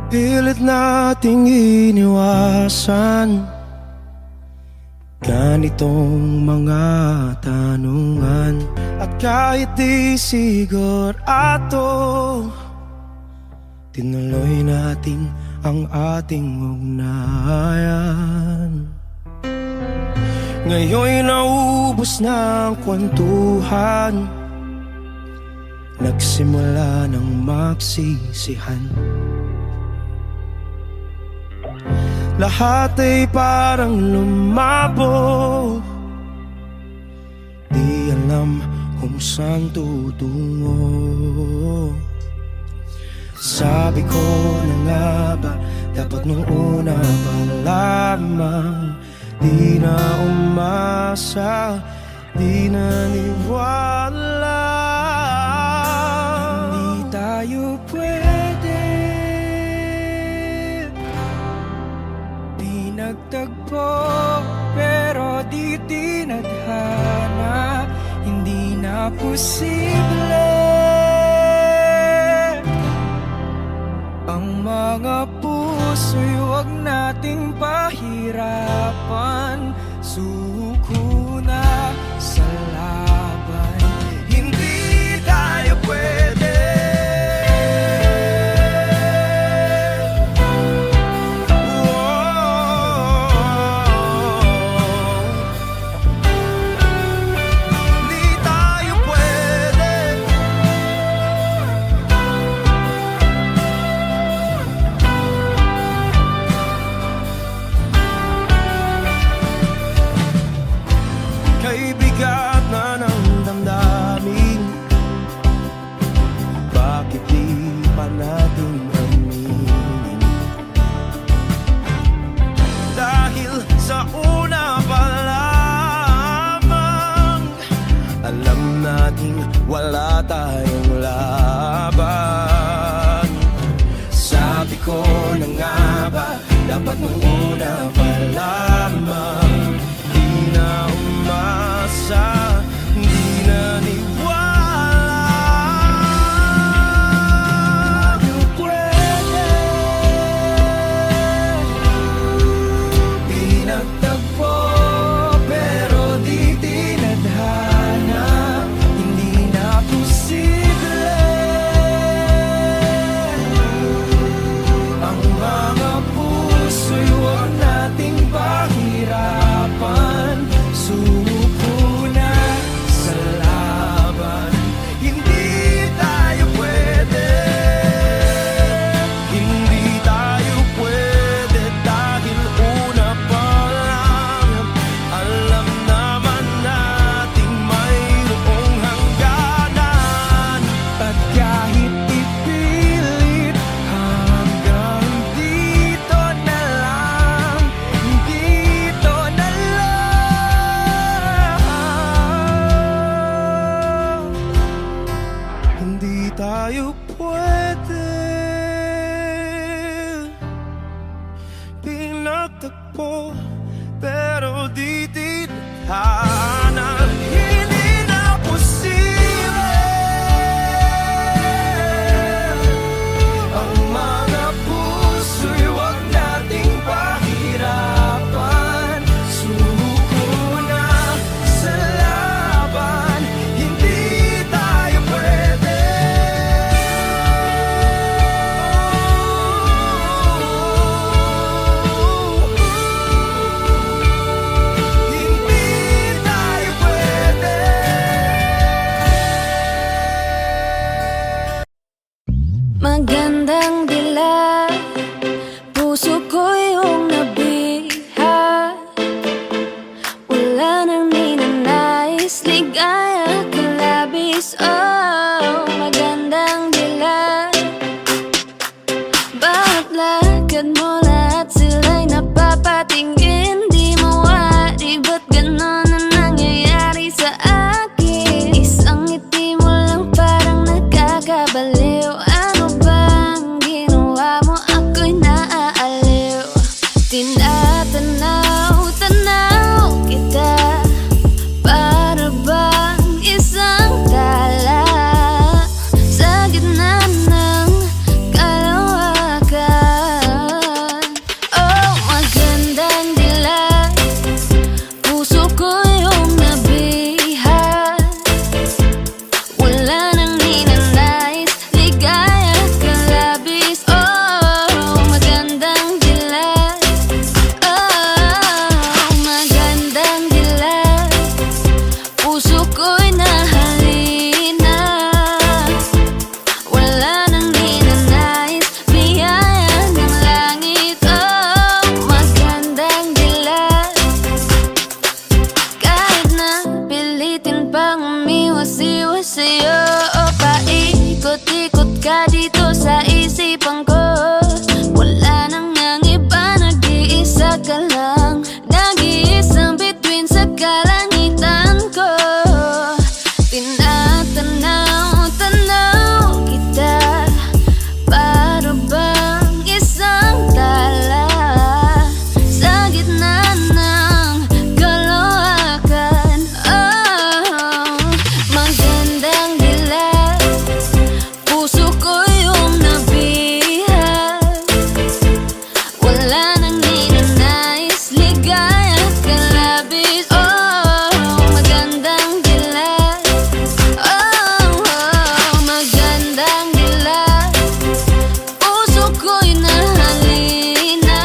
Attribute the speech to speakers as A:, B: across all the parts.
A: Pilit nating iniwasan ganitong mga tanungan. At kahit di sigurado, tinuloy natin ang ating ugnayan. Ngayon'y naubos na ang kwentuhan, nagsimula ng magsisihan. Lahat ay parang lumabo, di alam kung saan tutungo. Sabi ko na nga ba, dapat nung una pa lamang di na umasa, di naniwala. Hindi tayo pwede nagtagpo, pero di tinadhana. Hindi na posible ang mga puso'y huwag nating pahirapan. Suko na sa laban, hindi tayo pwede. Bigat na ng damdamin, bakit di pa natin aminin? Dahil sa una pa lamang, alam natin wala tayong laban. Sabi ko na nga ba, dapat nung una pa lamang di na umasa, di naniwala. Di pwede pinagtagpo, pero di tinadhana. Hindi na posible ang mga puso'y huwag nating pahirapan. Suko na sa laban, hindi tayo pwede. Hindi tayo pwede dahil una pa lang alam naman nating mayroong hangganan. At kahit ipilit hanggang dito na lang, dito na lang, hindi tayo pwede pinagtagpo, pero di tinadhana. Hindi na posible ang mga puso'y huwag nating pahirapan. Suko na sa laban, hindi tayo pwede. Hindi tayo pwede.
B: Magandang dilag, puso ko yung nabiha. Wala nang ninanais, ligaya ka labis. Oh, magandang dilag, bawat lakad mo lahat sila'y napapatingin. Di mawari, ba't ganon ang nangyayari sa akin? Isang ngiti mo lang parang nakakabaliw. Ano bang ginawa mo? Ako'y naaaliw. Tinatanaw-tanaw kita, para bang isang tala sa gitna ng kalawakan. ka dito sa isipan ko. Wala nang ang iba, nag-iisa ka lang. Nag-iisang bituin sa kalangitan ko. Tinatanaw-tanaw kita, para bang isang tala sa gitna ng kalawakan. Oh, magandang dilag, puso ko yung nabihag. Wala nang ninanais, ligaya at kalabis. Oh, magandang dilag. Oh, magandang dilag, puso ko'y nahalina.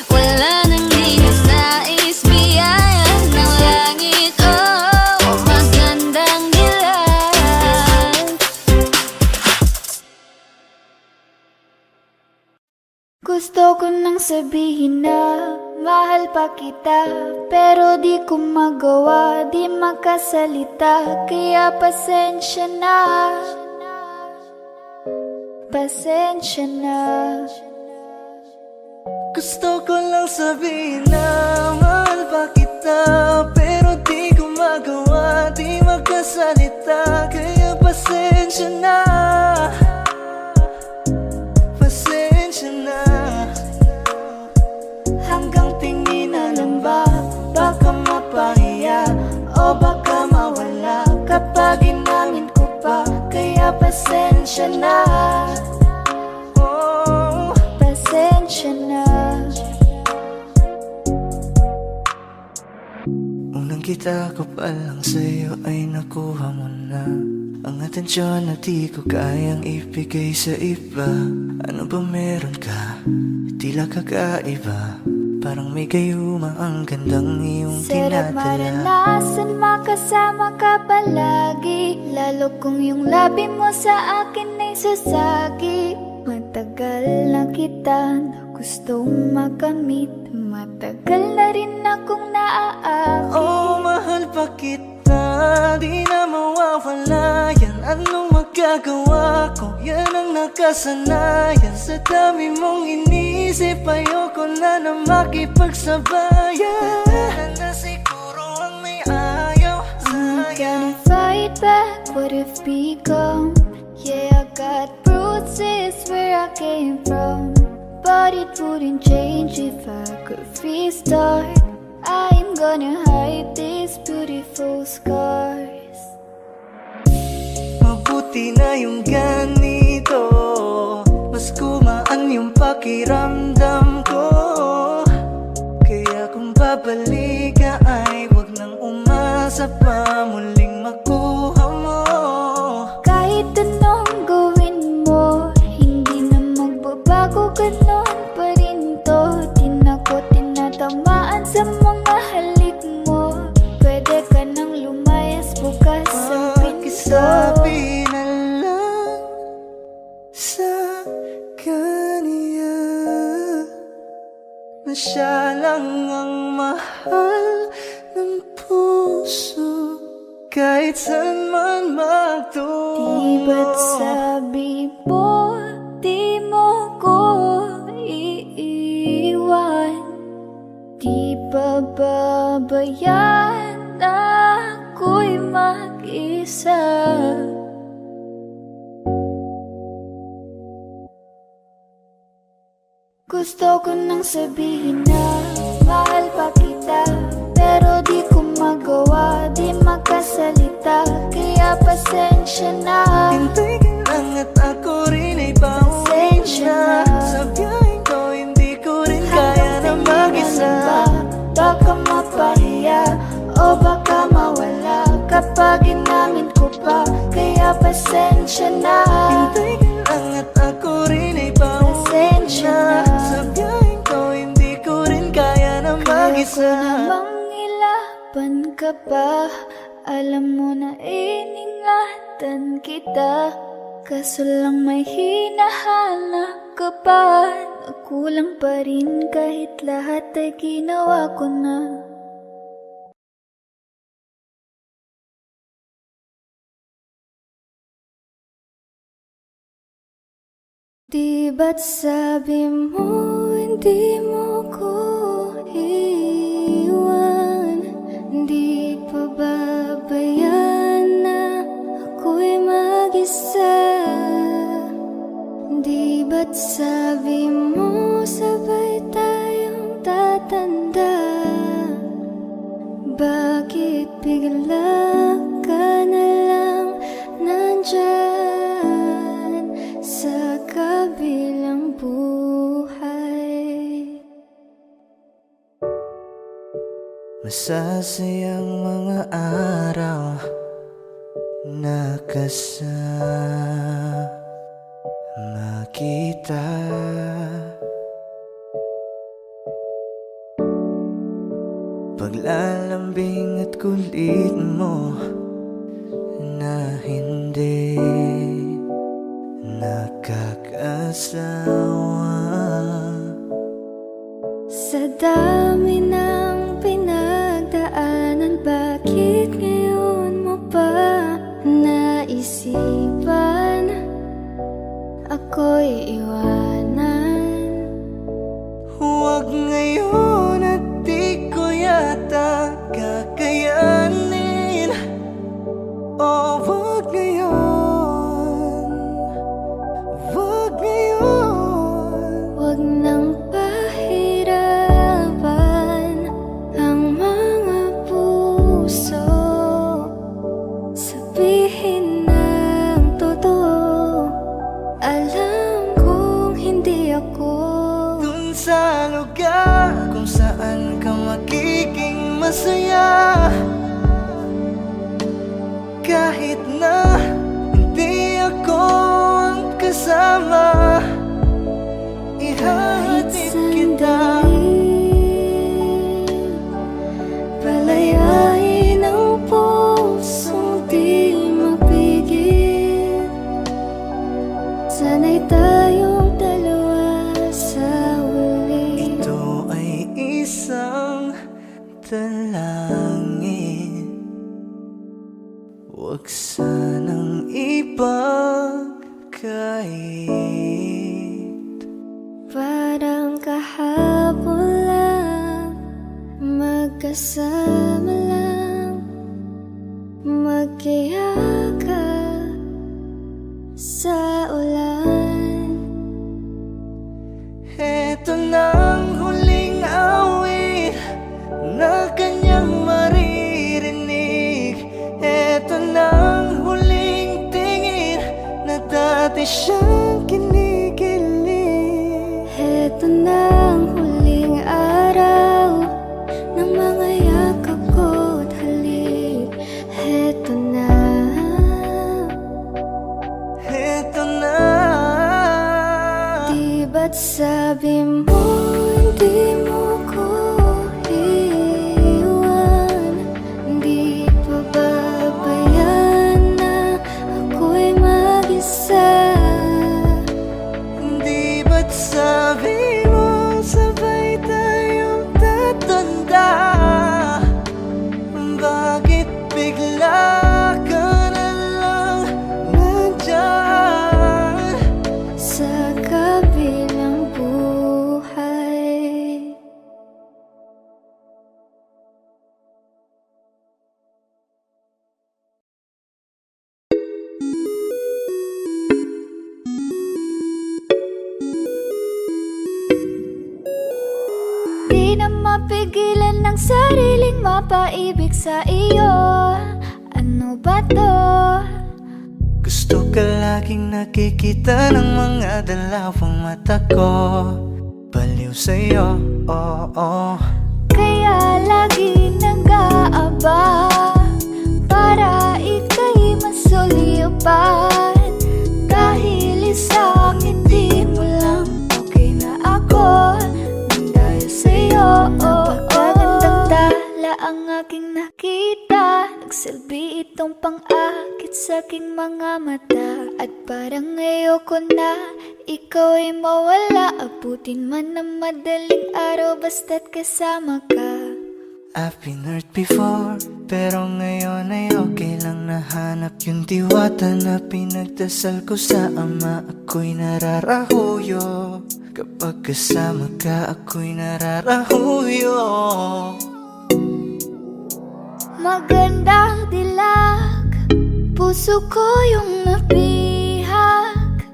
B: Wala nang ninanais, biyaya ng langit. Oh, magandang dilag.
C: Gusto ko nang sabihin na mahal pa kita, pero di ko magawa, di makasalita. Kaya pasensya na, pasensya na.
A: Gusto ko lang sabihin na mahal pa kita, pero di ko magawa, di magkasalita. Kaya pasensya na, pasensya na. Hanggang tingin na lang ba, baka mapahiya o baka mawala kapag inangin ko pa. Kaya pasensya na, oh,
C: Pasensya na.
A: unang kita ko pa lang sa'yo ay nakuha mo na ang atensyon na di ko kayang ibigay sa iba. Ano ba meron ka? Tila kakaiba, parang may gayuma ang gandang iyong
C: Sarap
A: tinadala.
C: maranasan, makasama ka palagi, lalo kung yung labi mo sa akin ay sasagi. Matagal na kita na gustong makamit, matagal na rin akong naaakit.
A: Oh, mahal pa kita, di na mawawala yan. Anong magagawa ko? Yan ang nakasanayan. Sa dami mong inisip, ayoko na na makipagsabayan. Tatanan na siguro ang may ayaw
C: I'm
A: sa'yo.
C: gonna fight back what if become. Yeah, I got bruises where I came from, but it wouldn't change if I could restart. I'm gonna hide these beautiful scars.
A: Mabuti na yung ganito, mas gumaan yung pakiramdam ko. Kaya kung babalik ka ay wag nang umasa pa muling makuha mo.
C: Kahit anong gawin mo, hindi na magbabago, ganon pa rin to. Di na ko tinatamaan sa mga halik mo. Pwede ka nang lumayas, bukas ang pinto.
A: Pakisabi na lang sa kanya na siya lang ang mahal ng puso, kahit saan man
C: Di ba't
A: magtungo.
C: sabi mo, di mo ko iiwan? Di ba babayaan na ako'y mag-isa? Gusto ko nang sabihin na mahal pa kita, pero di ko magawa, di makasalita. Kaya pasensya na,
A: Hintay ka lang at ako rin ay pauwi
C: pasensya
A: na.
C: na.
A: Sa biyaheng ko hindi ko rin kaya na mag-isa.
C: Baka mapahiya o baka mawala kapag inangin ko pa. Kaya pasensya na,
A: Hintay ka lang at ako rin ay pauwi
C: pasensya
A: na.
C: na.
A: Sa biyaheng ko hindi ko rin kaya na
C: Kaya ko
A: mag-isa.
C: namang ilaban ka pa, alam mo na iningatan kita. Kaso lang may hinahanap ka pa, nakulang pa rin kahit lahat ay ginawa ko na. ba't sabi mo hindi mo ko iwan? Di pa babayan na ako'y mag-isa? Di ba't sabi mo sabay tayong tatanda? Bakit bigla ka na lang nandyan sa kabilang buhay?
A: Masasayang mga araw na kasama kita. Paglalambing at kulit mo na hindi nakakasawa.
C: Sa dami ng pinagdaanan, bakit ngayon mo pa naisipan ako'y iwanan?
A: Huwag ngayon at di ko yata kakayanin. Oh, huwag ngayon, huwag ngayon.
C: Huwag nang pahirapan ang mga puso. Sabihin ng totoo, alam kong hindi ako
A: Dun sa lugar kung saan ka magiging masaya, kahit na hindi ako ang kasama,
C: kahit
A: ihatid kita.
C: sandali. Palayain ang pusong di mapigil. Sana'y tayong dalawa sa huli.
A: Ito ay isang dalangin, huwag sanang ipagkait.
C: Parang kahapon lang, magkasama lang, magkiyakap sa ulan.
A: Eto nang huling awit na kanyang maririnig. Eto nang huling tingin na dati siyang kinikilig.
C: Heto na ang huling araw ng mga yakap ko't halik. Heto na.
A: Eto na.
C: Di ba't sabi mo hindi mo ko iwan? Di pa babayan na ako'y mag-isa?
A: Di ba't sabi mo sabay tayong tatanda? Bakit bigla ka na lang nandyan
C: Sa kabilang buhay? Di na mapigilan ng sariling mapaibig sa iyo. Ano ba to?
A: Gusto ka laging nakikita ng mga dalawang mata ko. Baliw sa'yo, oo.
C: Kaya lagi nag-aaba para ika'y masulipan. Dahil isang hindi mo lang okay na ako nang dahil sa'yo. Napakagandang tala ang aking nakita. Nagsilbi itong pang-akit sa aking mga mata. At parang ayoko na ikaw ay mawala. Abutin man ng madaling araw basta't kasama ka.
A: I've been hurt before, pero ngayon ay okay lang. Nahanap yung diwata na pinagdasal ko sa ama. Ako'y nararahuyo, kapag kasama ka ako'y nararahuyo.
C: Magandang dilag, puso ko yung nabihag.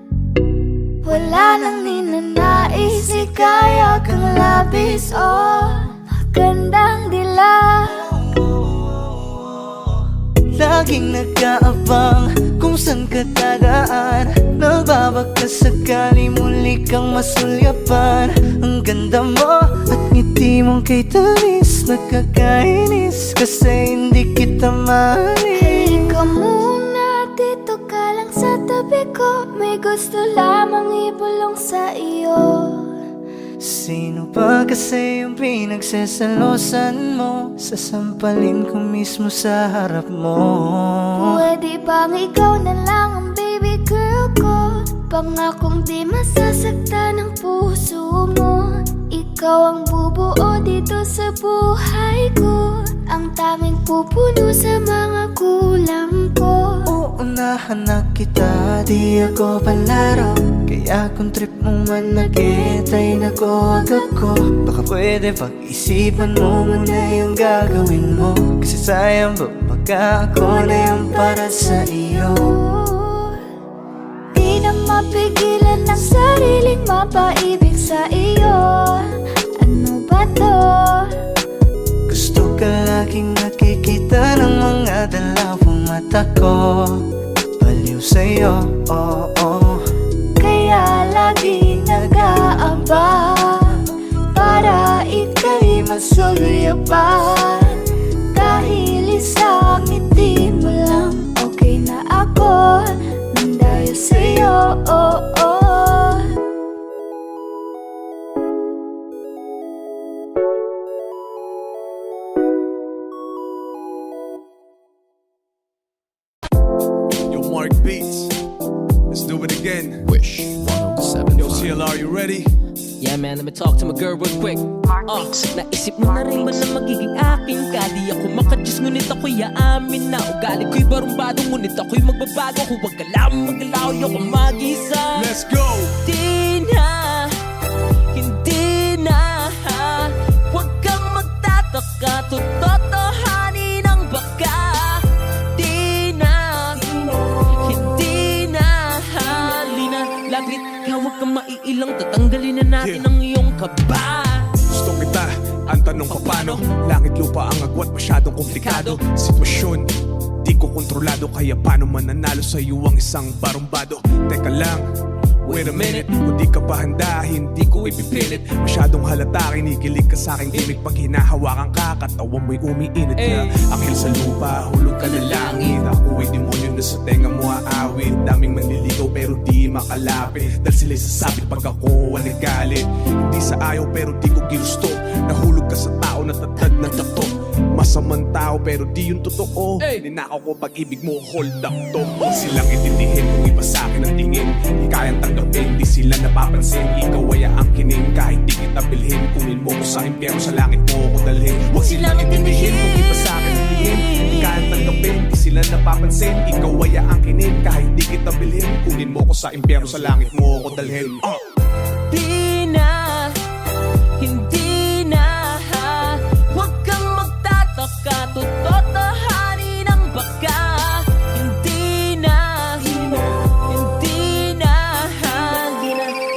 C: Wala nang ninanais, ikaya kang labis. Oh, magandang dilag.
A: Laging nag-aabang kung saan ka dadaan. Nagbabaka sakali muli kang masulyapan. Ang ganda mo at ngiti mong kay tamis. Nagkakainis kasi hindi kita maalis.
C: Halika muna, dito ka lang sa tabi ko. May gusto lamang ibulong sa iyo.
A: Sino ba kasi yung pinagsasalosan mo? Sasampalin ko mismo sa harap mo.
C: Pwede bang ikaw na lang ang baby girl ko? Pangakong di masasaktan ang puso mo. Ikaw ang bubuo dito sa buhay ko. Ang tanging pupuno sa mga kulang ko.
A: Uunahan na kita, di ako palaro. Kaya kung trip mo man nag-get ay nakuwag ako. Baka pwede pag-isipan mo muna yung gagawin mo. Kasi sayang ba baka ako na yung para sa iyo.
C: Di na mapigilan ng sariling mapaibig sa iyo. Ano ba to?
A: Gusto ka laging nakikita ng mga dalawang mata ko. Baliw sa'yo, oh, oh.
C: Kaya laging nag-aabang para ika'y masulyapan. Dahil isang ngiti mo lang, okay na ako nang dahil sa'yo, oh, oh.
D: Yo, Mark Beats. Let's do it again.
E: Wish
D: Yo,
E: 107.5.
D: CLR, you ready?
F: Yeah man, let me talk to my girl real quick. Naisip mo na rin ba na magiging akin ka? Di ako makadiyos ngunit ako'y aamin na ugali ko'y barumbado ngunit ako'y magbabago. Kung wag ka lang magalaw, ayoko mag-isa.
D: Let's go!
F: Hindi na huwag kang magtataka, tototohanin ang baka. Di na hindi na halina lapit ka, huwag kang maiilang, tatanggalin na natin ang iyong kaba.
D: Gusto kita, ang tanong pa paano? Langit lupa ang agwat, masyadong komplikado. Sitwasyon, di ko kontrolado. Kaya paano mananalo sa'yo ang isang barumbado? Teka lang, wait a minute. Kung di ka pa handa, hindi ko ipipilit. Masyadong halata, kinikilig ka sa'king gimmick. Pag hinahawakan ka, katawan mo'y umiinit na. Anghel sa lupa, hulog ka na langit. Ako ay demonyo na sa tenga mo aawit. Daming manliligaw pero di makalapit. Dahil sila'y sasabit pag ako ang nagalit. Hindi sa ayaw pero di ko ginusto. Nahulog ka sa tao na tatad ng tato. Masamang tao pero di yung totoo. Ninakaw ko pag-ibig mo, hold up to. Huwag silang itindihin kung iba sa'kin ang tingin. Di kayang tanggapin, di sila napapansin. Ikaw ay aangkinin kahit di kita bilhin. Kunin mo ko sa impyerno, sa langit mo ko dalhin. Huwag silang itindihin kung iba sa'kin ang tingin. Di kayang tanggapin, di sila napapansin. Ikaw ay aangkinin kahit di kita bilhin. Kunin mo ko sa impyerno, sa langit mo ko dalhin.
F: Di na, hindi na huwag kang magtataka, tototohanin ang baka. Hindi na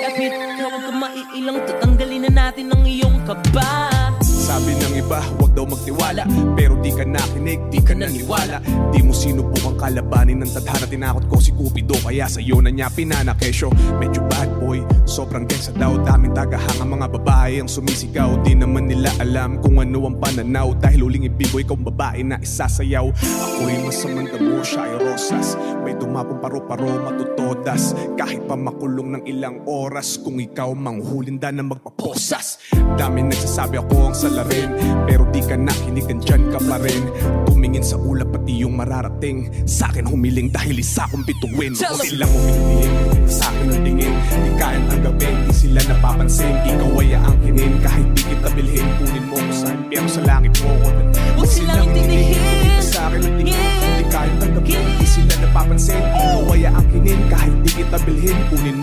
F: lapit ka, huwag kang maiilang, tatanggalin na natin ang iyong kaba.
D: Sabi ng iba, huwag daw magtiwala. Pero di ka nakinig, di ka naniwala. Di mo sinubukang kalabanin ng tadhana. Tinakot ko si Cupido, kaya sa'yo na niya pinanakesyo. Medyo bad boy, sobrang gangsta daw. Daming tagahanga mga babae ang sumisigaw. Di naman nila alam kung ano ang pananaw. Dahil uling ibiboy kang babae na isasayaw. Ako'y masamang damo, siya ay rosas. May dumapong paro-paro, matutodas. Kahit pa makulong ng ilang oras. Kung ikaw manghulinda na magpaposas. Dami nagsasabi ako ang salarin, pero di ka nakinig, andyan ka pa rin. Tumingin sa ulap pati yung mararating. Sa'kin humiling dahil isa kong bituin. O silang umiling, sa'kin ang tingin. Di kayang tanggapin, di sila napapansin. Ikaw ay aangkinin kahit di kita bilhin. Kunin mo ko sa impyerno, sa langit mo ko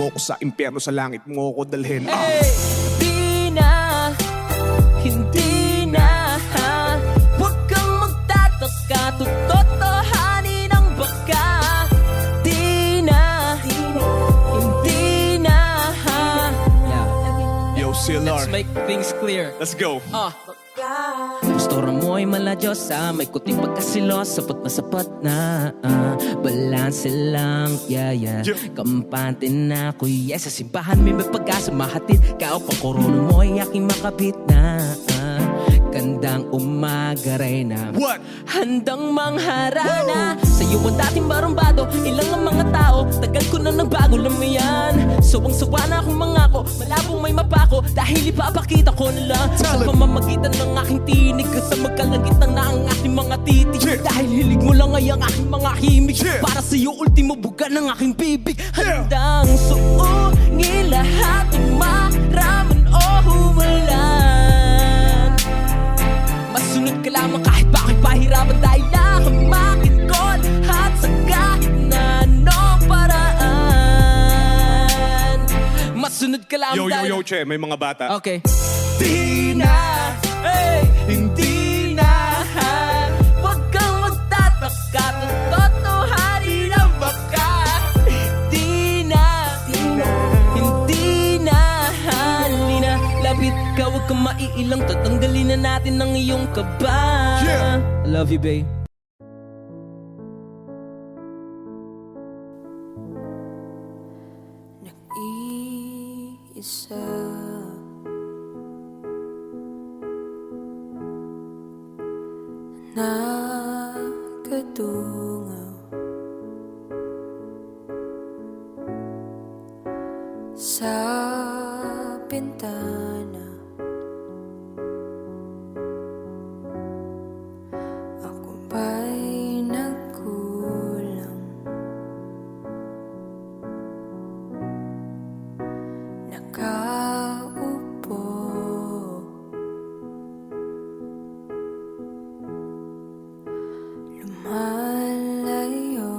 D: mo ko sa impyerno, sa langit mo ko dalhin.
F: Hey, di na, hindi na, ha? Huwag kang magtataka, tutotohanin ang baka. Di na, hindi na, ha?
D: Yo, CLR,
F: Let's make things clear.
D: let's go.
F: Pastora mo'y maladyosa, may kuting pagkasilos, sapat na balanse lang, yeah. Kampante na ko, yes. Sa simbahan may pag-asa, mahatid ka o pang korono mo'y aking makabit na gandang umaga rin na
D: What?
F: handang mangharana. Sa'yo ang dating barumbado, ilang ang mga tao, tagal ko na nagbago, alam mo yan. Sawang-sawa na akong mangako, malabong may mapako, dahil ipapakita ko na lang sa pamamagitan ng aking tinig, sa magkalagitan na ang aking mga titig. Dahil hilig mo lang ay ang aking mga himig, para sa'yo ultimo buga ng aking bibig. Handang suungin lahat ng maraman o humalan. Masunod ka lamang kahit bakit pahirapan, dahil nakamakin ko lahat sa kahit na anong paraan. Masunod ka lamang
D: Yo, che, may mga bata.
F: Okay. Di na, hey, hindi na, ha? Huwag kang magtataka, tutotohanin ang baka. Di na, hindi na, halina, lapit ka, huwag kang maiilang, tatanggalin na natin ang iyong kaba.
D: Yeah.
F: I love you, babe.
B: Nag-iisa, nakadungaw sa bintana. Ako ba'y nagkulang? Nakaupo, lumalayo,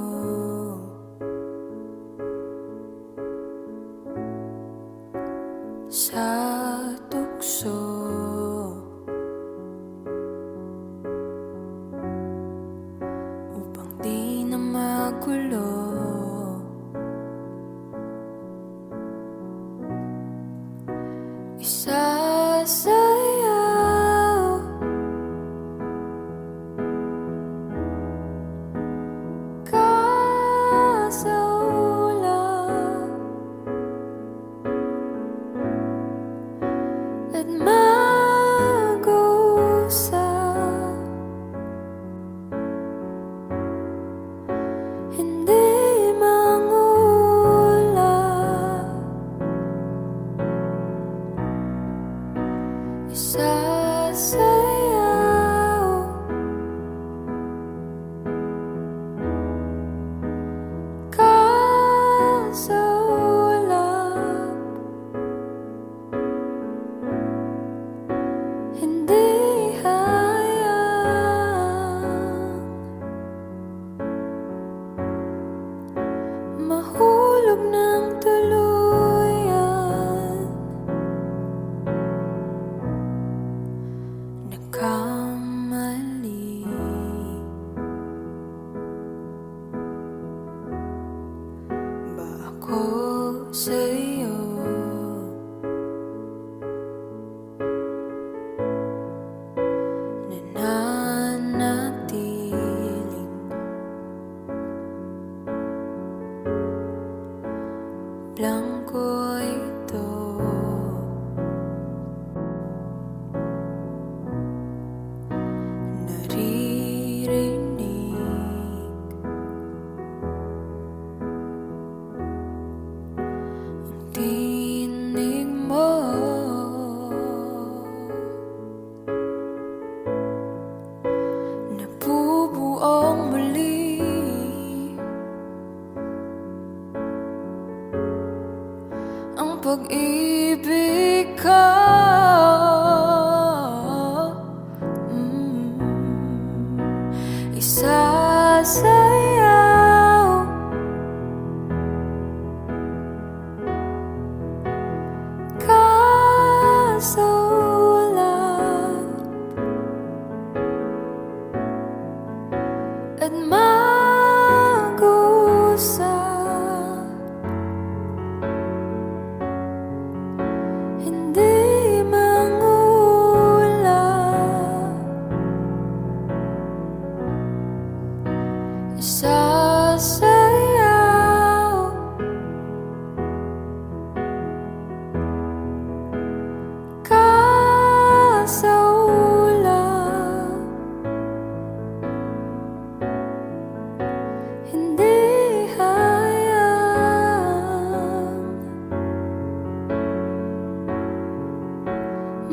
B: sa tukso. Upang di na magulo, isasayaw ka sa ulap at mag-usap. Hindi mangulap, isasayaw ka sa ulap, hindi hayang mahulog ng tuluyan
C: at mag-usap, hindi mangulap, isasayaw, kasaulap, hindi hayang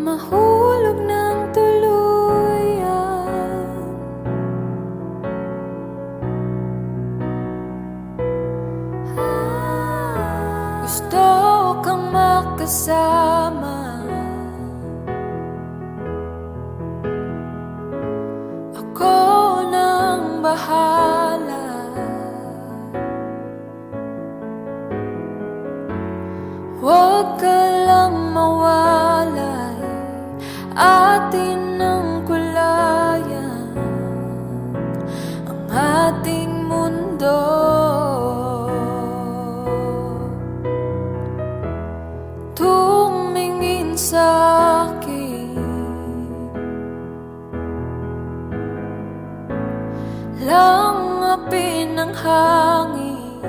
C: mahulog ng tuluyan. Gusto kang makasama, ako nang bahala. Huwag ka lang mawalay, atin ang kulayan, ang ating mundo. Tumingin sa'kin, langapin ng hangin,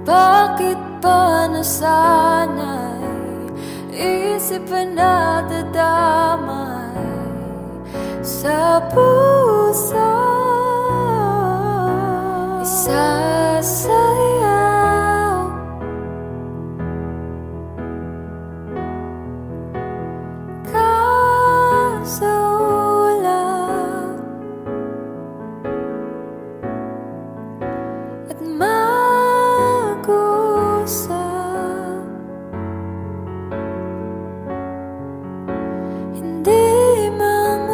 C: bakit pa nasanay isip na dadamay sa puso? Isasayaw, kasaulap, at mag-usap, hindi mangulap,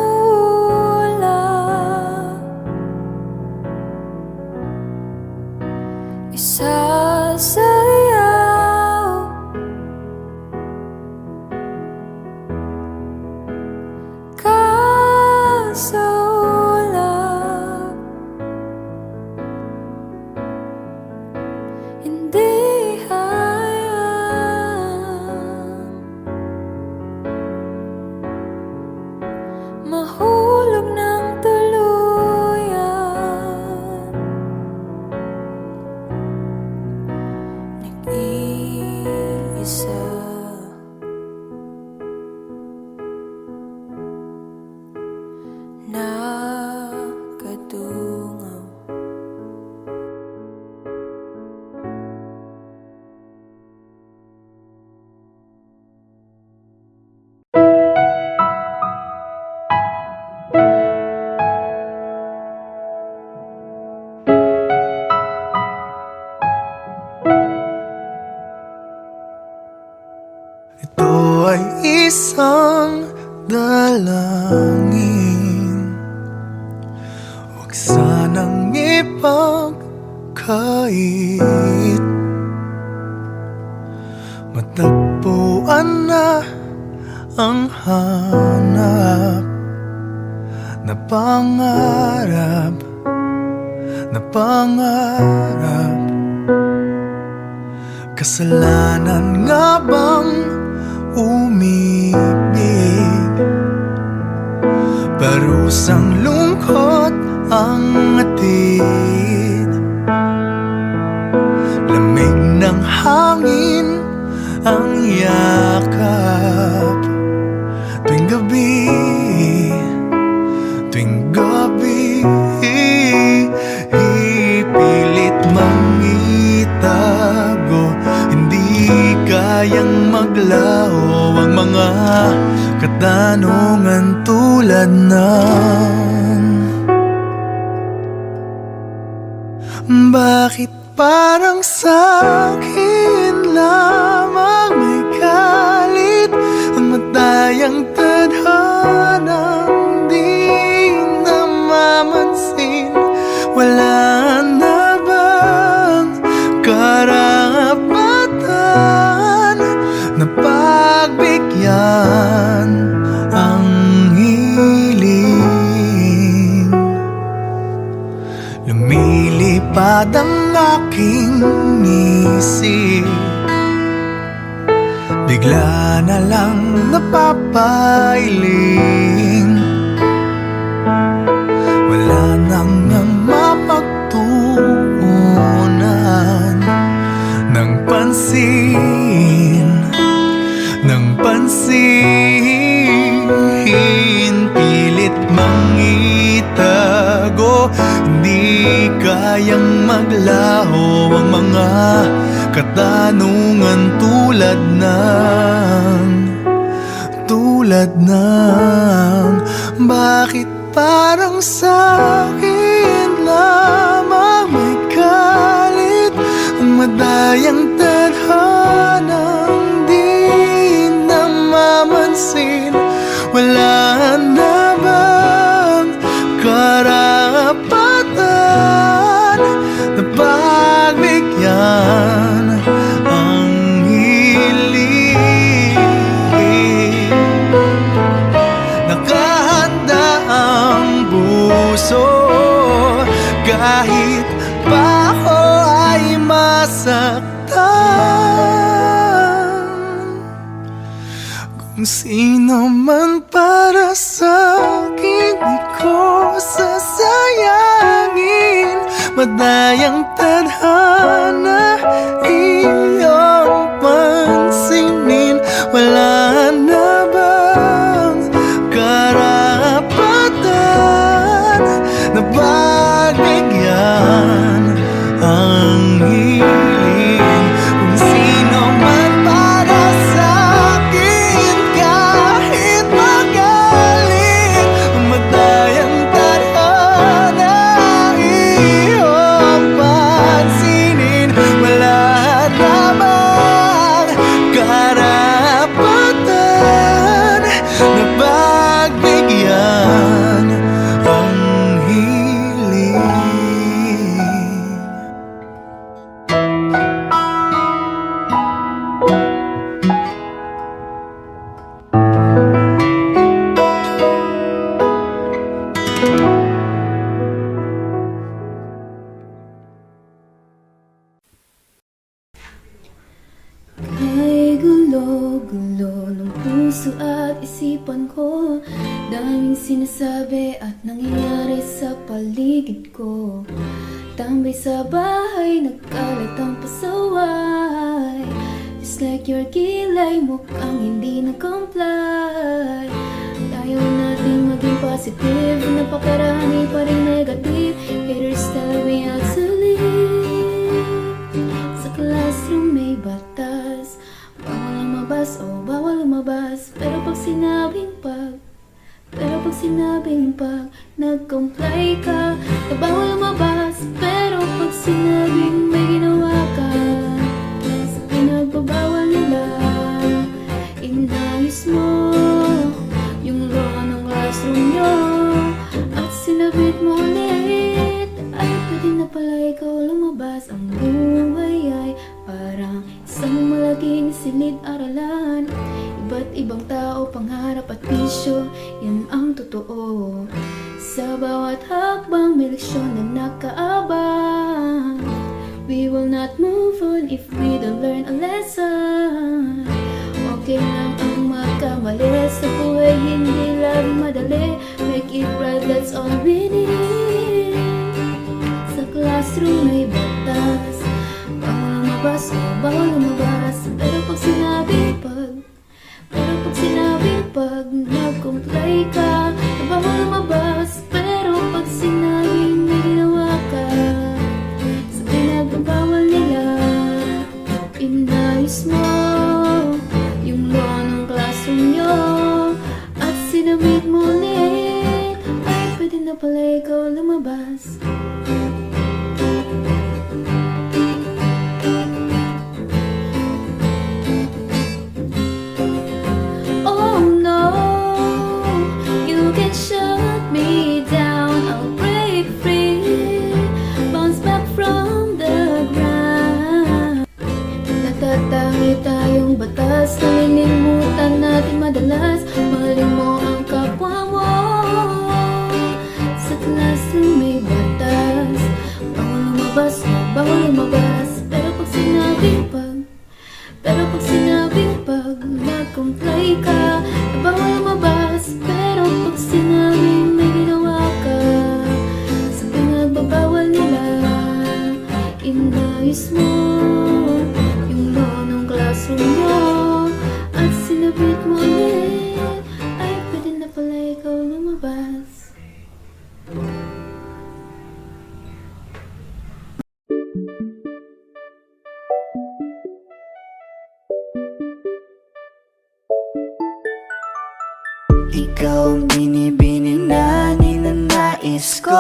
C: isasayaw, kasaulap, hindi hayang mahulog ng tuluyan. Nag-iisa, nakadungaw.
A: Ito ay isang dalangin, huwag sanang ipagkait, matagpuan na ang hanap na pangarap, na pangarap. Kasalanan nga bang umibig? Parusang lungkot ang atid, lamig ng hangin ang yakap. Tuwing gabi, tuwing gabi, ipilit mangitago, hindi kayang maglaho ang mga katanungan tulad ng bakit parang sa'kin lamang may galit, ang matayang tadhanang di namamansin? Wala na bang karapatan na pagbigyan ang bigla na lang napapailing. Wala nang mapagtuunan ng pansin, ng pansin. Pilit mangitago, di kayang maglaho ang mga katanungan tulad ng bakit parang sa'kin lamang may galit ang madayang tadhanang di namamansin. Wala na bang karapatan na pagbigyan ang hiling? Nakahanda ang puso kahit pa ako ay masaktan. Kung sino man para sa'kin, di ko sasayangin. Madayang tadhana iyong pansinin. Wala na bang karapatan na pagbigyan ang hiling? Kung sino man para sa'kin, kahit magalit, madayang tadhana iyong pansinin. Wala na bang karapatan na pagbigyan ang hiling?
C: Ay gulo-gulo ng puso at isipan ko. Daming sinasabi at nangyayari sa paligid ko. Tambay sa bahay, nagkalat ang pasaway. Just like your kilay, mukhang hindi nag-comply. Ayaw natin maging positive, napakarami pa rin negative. Haters tell me how to live. Sa classroom may batas, bawal lumabas, oh bawal lumabas. Pero pag sinabing nag-comply ka, na bawal lumabas. Pero pag sinabing may ginawa ka, sa pinagbabawal nila, inayos mo yung law ng classroom nyo at sinabit mo ulit. Ay pwede na pala ikaw lumabas. Ang buhay ay parang isang malaking silid-aralan. Iba't ibang tao, pangarap at bisyo, yan ang totoo. Sa bawat hakbang may leksyon na nakaabang. We will not move on if we don't learn a lesson. Okay lang ang magkamali, sa buhay hindi lang madali. Make it right, that's all we need. Sa classroom may batas, bawal lumabas, oh bawal lumabas. Pero pag sinabing nag-comply ka, na bawal lumabas. Pero pag sinabing may ginawa ka, sa pinagbabawal nila, inayos mo yung law ng classroom nyo at sinabit mo ulit. Ay pwede na pala ikaw lumabas. Oh no, you can shut me down, I'll break free, bounce back from the ground. Natatangi tayong batas, nalilimutan natin madalas. Mahalin mo ang kapwa mo. Sa classroom may batas, bawal lumabas, oh bawal lumabas. Pero pag sinabing Kapag nag-comply ka, bawal mabas. Pero pag sinabing may ginawa ka, sa pinagbabawal nila, inayos mo yung law ng classroom mo. At sinabit mo ulit, ay pwede na pala ikaw lumabas.
A: Ikaw ang binibining na ninanais ko,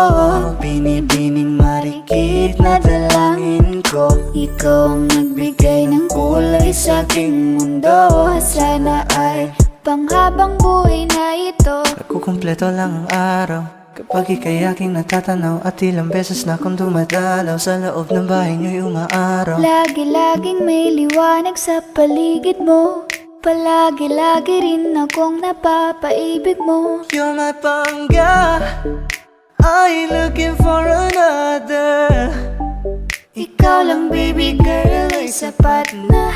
A: binibining marikit na dalangin ko.
C: Ikaw ang nagbigay ng kulay sa aking mundo. Sana ay panghabang buhay na ito.
A: Nagkukumpleto lang ang araw kapag ika'y aking natatanaw. At ilang beses na akong dumadalaw sa loob ng bahay niyo'y umaaraw.
C: Lagi-laging may liwanag sa paligid mo. Palagi-lagi rin akong napapaibig mo.
A: You're my pangga, I ain't looking for another.
C: Ikaw lang baby girl ay sapat na.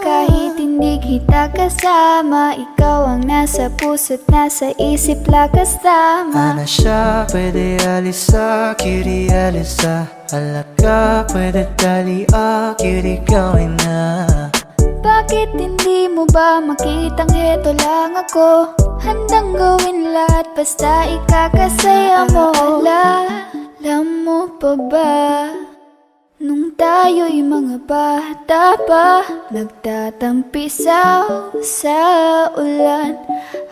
C: Kahit hindi kita kasama, ikaw ang nasa puso't nasa isip lakas tama.
A: Ana siya, pwede alisa, cutie alisa. Halaka, pwede tali, cutie gawin na.
C: Bakit hindi mo ba makitang heto lang ako? Handang gawin lahat basta ikakasaya mo. Alam mo pa ba? Nung tayo'y mga bata pa, nagtatampisaw sa ulan,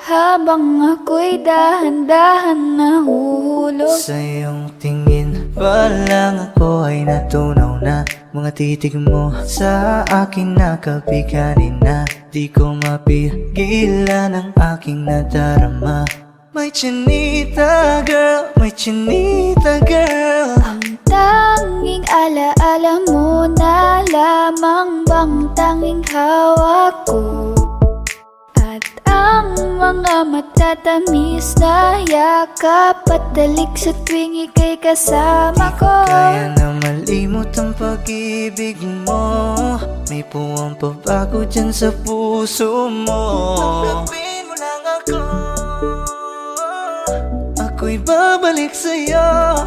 C: habang ako'y dahan-dahan nahuhulog.
A: Sa iyong tingin pa lang ako ay natunaw na. Mga titig mo sa akin nakabiganin na. Di ko mapigilan ang aking nadarama. My chinita girl, my chinita girl.
C: Ang tanging alaala mo na lamang bang tanging hawak ko. At ang mga matatamis na yakap at dalik sa tuwing ika'y kasama ko.
A: Kaya na malimot ang pag-ibig mo. May puwang pabago dyan sa puso mo. Tanggapin mo lang ako, ako'y babalik sa'yo.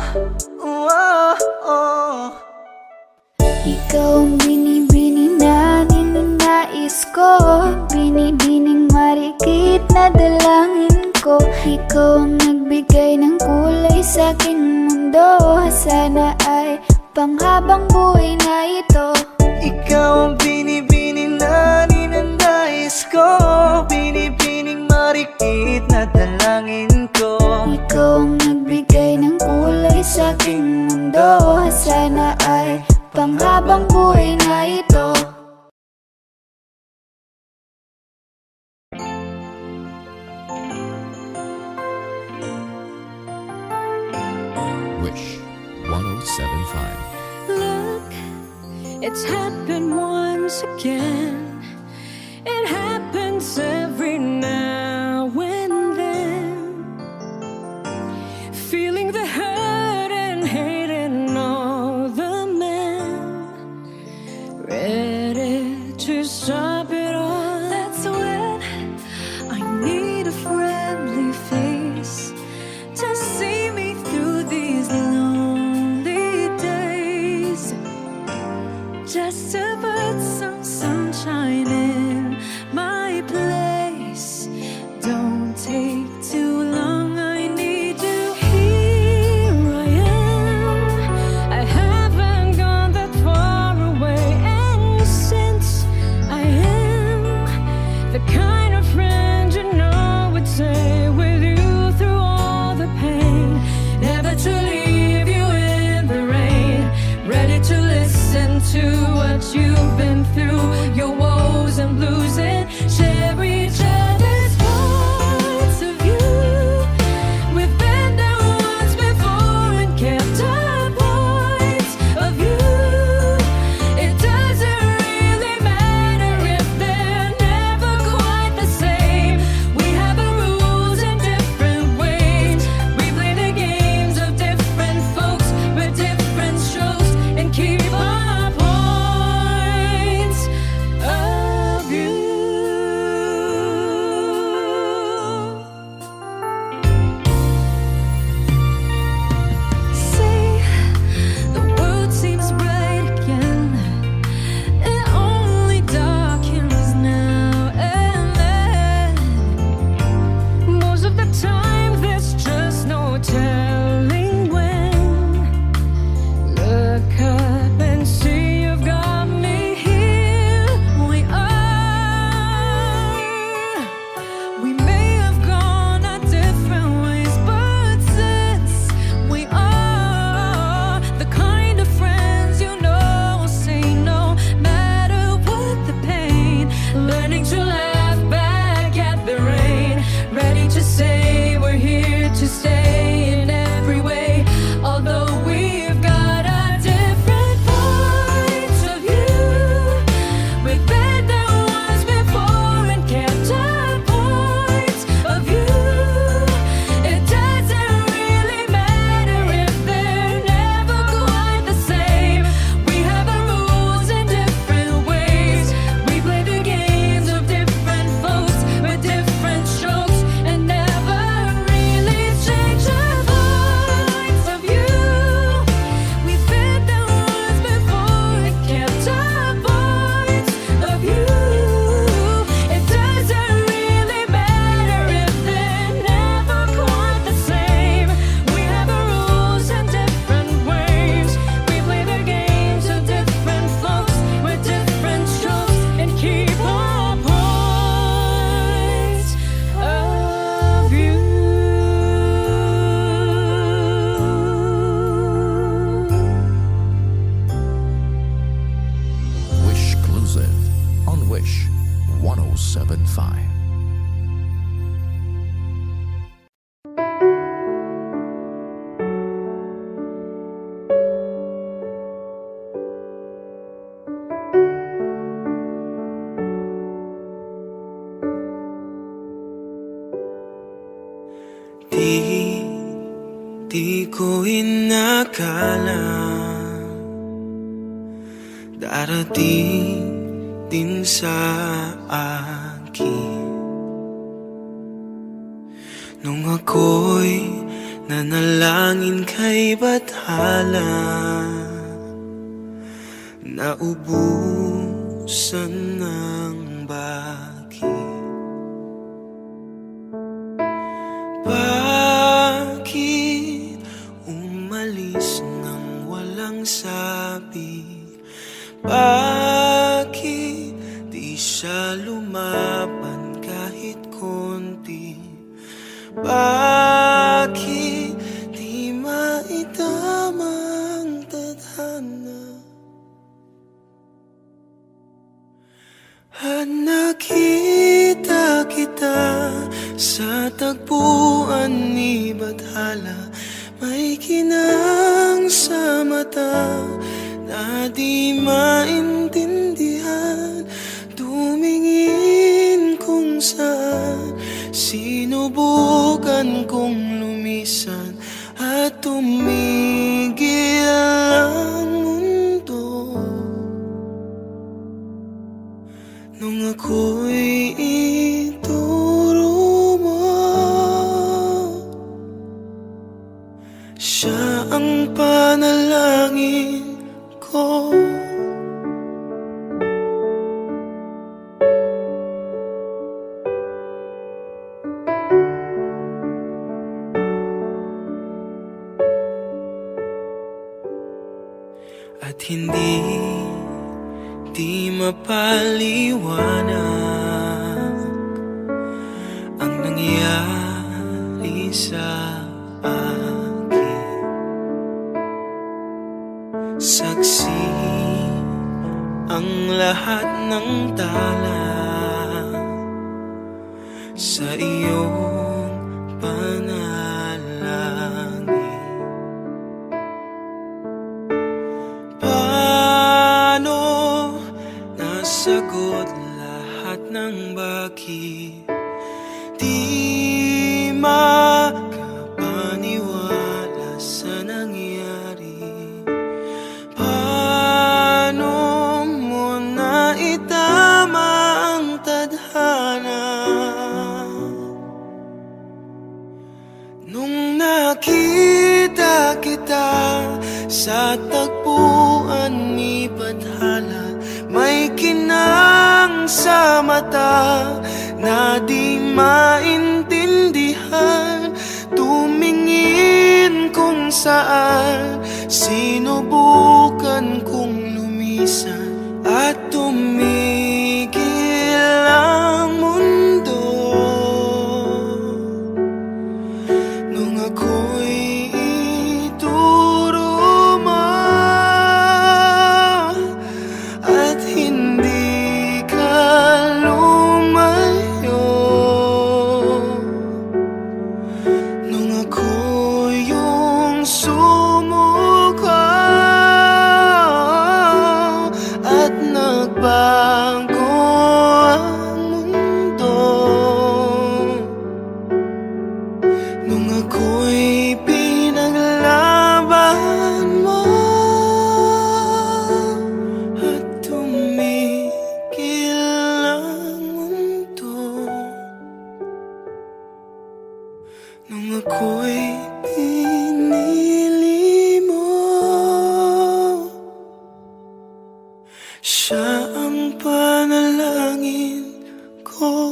C: Ikaw ang binibini na ninanais ko, binibining marikit na dalangin ko. Ikaw ang nagbigay ng kulay sa aking mundo. Sana ay panghabang buhay na ito.
A: Ikaw ang binibining na ninanais ko, binibining marikit na dalangin ko.
C: Ikaw ang nagbigay ng kulay sa aking mundo. Sana ay panghabang buhay na ito.
E: Wish 1075.
F: Look, it's happened once again. It happens every now and then. Feeling the hurt and hating all the men. Ready to stop it all. That's when I need a friendly face to see me through these lonely days. Just to put some sunshine in my place. Don't take too long, I need you. Here I am, I haven't gone that far away. And since I am the kind of friend you know would stay with you through all the pain, never to leave you in the rain, ready to listen to what you've been through, your woes and blues, and share each other's points of view. We've been there once before and kept our points of view. It doesn't really matter if they're never quite the same. We have our rules in different ways. We play the games of different folks with different strokes and keep our points
E: Wish 1075.
A: Di ko inakala darating din sa akin nung ako'y nanalangin kay Bathala, naubusan ng bakit. Bakit umalis nang walang sabi? Bakit di siya lumaban kahit konti? Bakit di maitama ang tadhana? At nakita kita sa tagpuan ni Bathala, may kinang sa mata na di maintindihan. Tumingin kung saan, sinubukan kong lumisan at tumigil ang mundo. Nung ako'y ituro mo, siya ang panalangin ko. At hindi mapaliwanag ang nangyari sa akin. Saksi ang lahat ng tala sa iyong panalangin. Paano nasagot lahat ng bakit? Di makapaniwala sa nangyari. Paano mo naitama ang tadhana? Nung nakita kita sa tagpuan ni Bathala, may kinang sa mata na di maintindihan. Tumingin kung saan, sinubukan kong lumisan at tumigil ang mundo. Nung ako'y ituro mo at hindi ka lumayo, nung ako yung sumuko at nagbago ang mundo, nung ako'y pinaglaban mo at tumigil ang mundo, nung ako'y pinili mo, siya ang panalangin ko.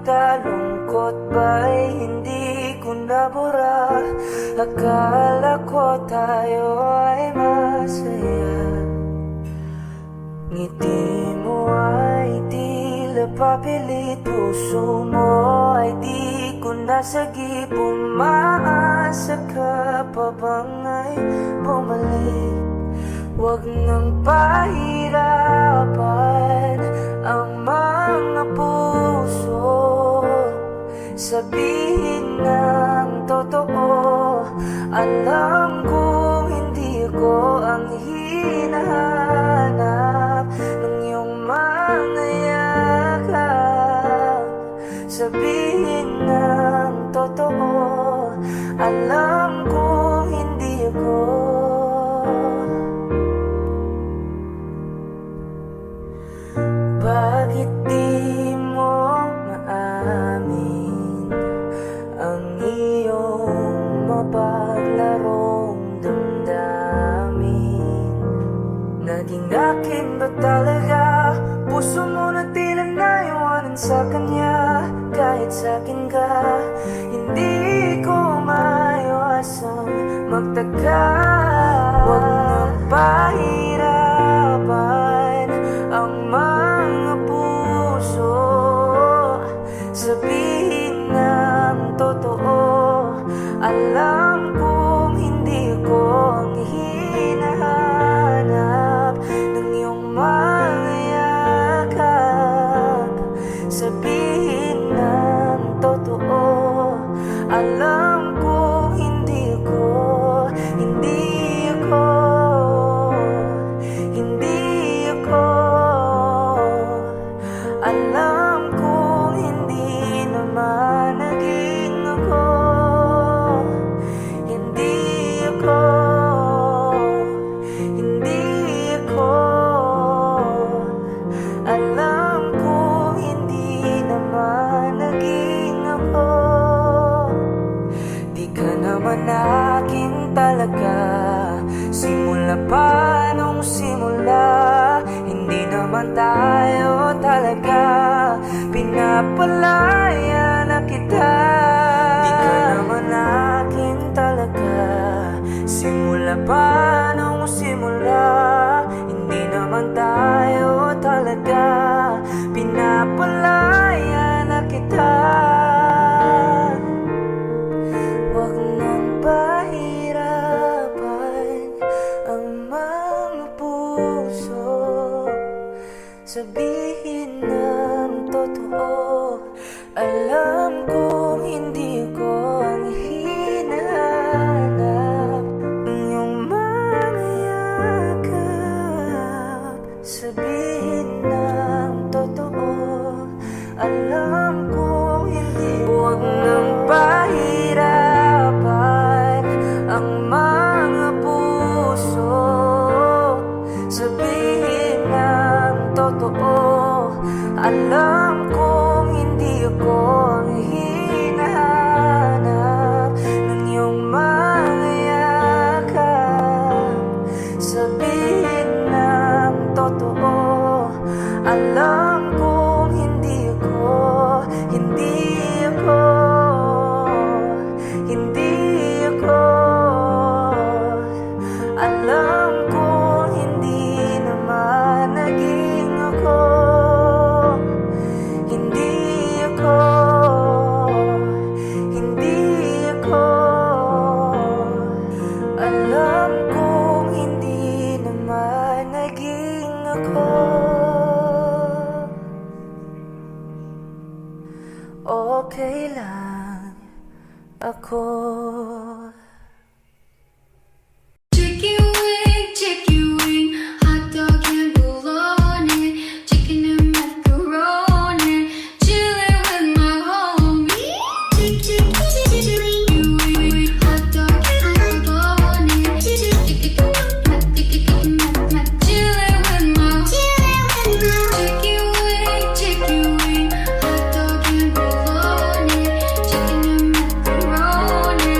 A: lungkot ba'y hindi ko nabura? Akala ko tayo ay masaya. Ngiti mo ay tila papilit, puso mo ay di ko nasagip. Umaasa ka pa bang ay bumalik? Huwag nang pahirapan ang mga puso. Sabihin ng totoo, alam kong hindi ako ang hinahanap ng iyong mga yakap. Sabihin ng totoo, alam kong hindi ako. Bakit di mo maamin ang iyong mapaglarong damdamin? Naging akin ba talaga? Puso mo na tila naiwanan sa kanya. Kahit sa'kin ka, hindi ko maiwasang magtaka. Huwag na pahirapan ang mga puso. Sabihin ng totoo, alam kong hindi ko ang hinahanap ng iyong mga yakap. Sabihin ng totoo, alam kong hindi ko, hindi ako, hindi ako. Alam kong hindi naman naging ako. Hindi ako, hindi ako. Alam kong hindi naman naging ako. Di ka naman akin talaga, simula pa nung simula. Hindi naman tayo talaga, pinapalaya na kita. Di ka naman akin talaga, simula pa nung simula. Hindi naman tayo talaga, pinapalaya na kita. Huwag nang pahirapan ang mga puso. Sabihin ng totoo, alam kong hindi ko ang hinahanap ng iyong mga yakap. Sabihin ng totoo, alam kong hindi. Huwag nang pahirapan ang mga puso. Sabihin ng totoo, alam kong hindi ako ang hinahanap ng iyong mga yakap. Sabihin ng totoo, alam kong hindi ako, hindi ako, hindi ako. Alam kong hindi naman naging ako. Hindi ako, hindi ako. Alam kong hindi naman naging ako. Okay lang ako.
C: Chicken wing, hot dog and bologna, chicken and macaroni, chilling with my homie. Chicken wing, hot dog and bologna, chilling with my chilling with my chicken wing, hot dog and bologna, chicken and macaroni,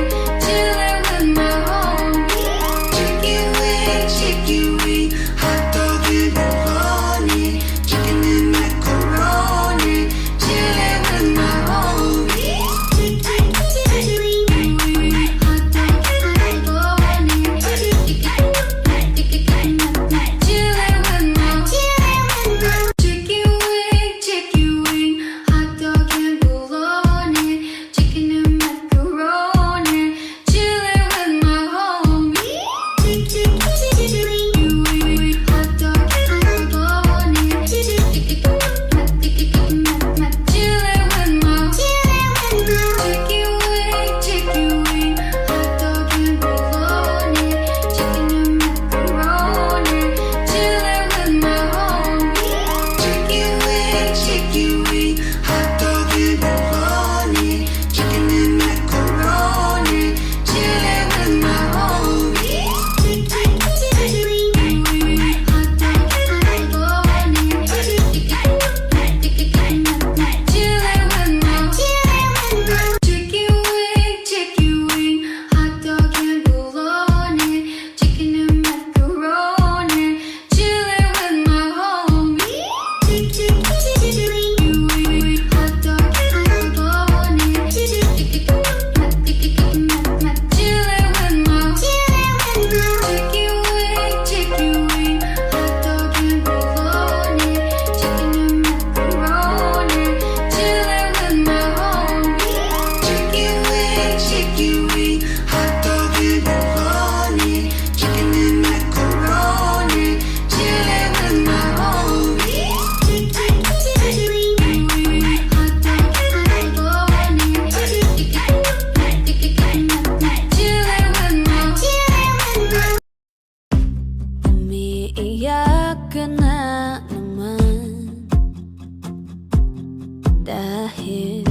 B: dahil